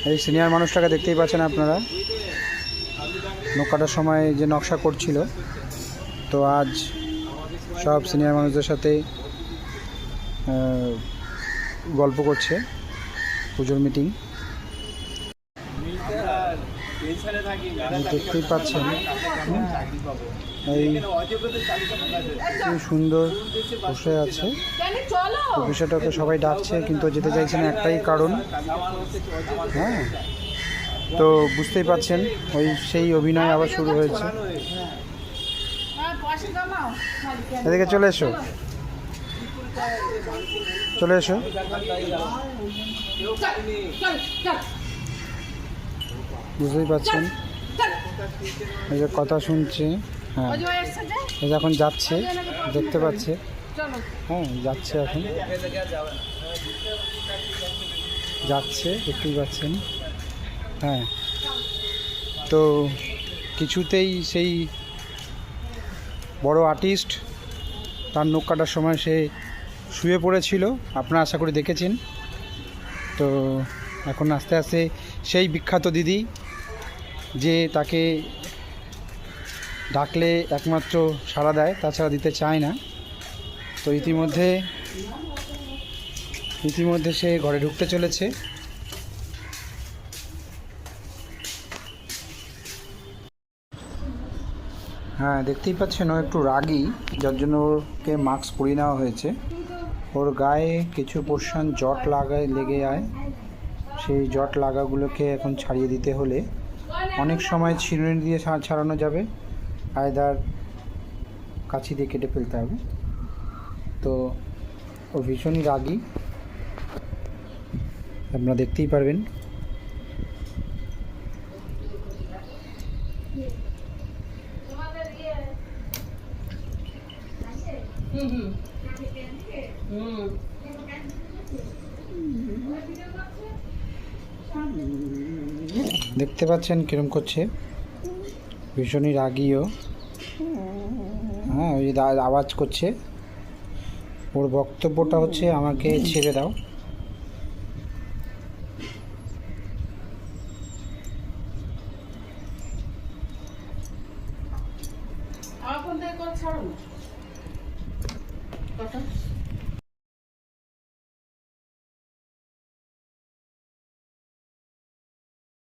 এই সিনিয়র মানুষটাকে দেখতেই পাচ্ছেন আপনারা, নৌকাটার সময় যে নকশা করছিল। তো আজ সব সিনিয়র মানুষদের সাথে গল্প করছে, পুজোর মিটিং। দেখতেই পাচ্ছেন এই কি সুন্দর বসে আছে। তো বিষয়টাকে সবাই ডাকছে কিন্তু যেতে চাইছে না, একটাই কারণ। হ্যাঁ, তো বুঝতেই পাচ্ছেন ওই সেই অভিনয় আবার শুরু হয়েছে। এদিকে চলে এসো, চলে এসো। বুঝতেই পারছেন এই যে কথা শুনছে। হ্যাঁ, এই এখন যাচ্ছে, দেখতে পাচ্ছে। হ্যাঁ, যাচ্ছে, এখন যাচ্ছে, দেখতেই পাচ্ছেন। হ্যাঁ, তো কিছুতেই সেই বড় আর্টিস্ট তার নখ কাটার সময় সে শুয়ে পড়েছিল, আপনারা আশা করি দেখেছেন। তো এখন আস্তে আস্তে সেই বিখ্যাত দিদি, যে তাকে ডাকলে একমাত্র সাড়া দেয়, তাছাড়া দিতে চায় না। তো ইতিমধ্যে সে ঘরে ঢুকতে চলেছে। হ্যাঁ, দেখতেই পাচ্ছেন ও একটু রাগী, যার জন্য ওকে মাস্ক পরিয়ে নেওয়া হয়েছে। ওর গায়ে কিছু পোর্শন জট লেগে যায়। সেই জট লাগাগুলোকে এখন ছাড়িয়ে দিতে হলে অনেক সময় ছিঁড়ুনি দিয়ে ছাড়ানো যাবে, আয়দার কাছি দিয়ে কেটে ফেলতে হবে। তো ও ভীষণই রাগী, আপনারা দেখতেই পারবেন। দেখতে পাচ্ছেন কিরম করছে, ভীষণই রাগীও। হ্যাঁ, ওই আওয়াজ করছে। ওর বক্তব্যটা হচ্ছে আমাকে ছেড়ে দাও। আমার ফোন থেকে কল ছাড়ো না।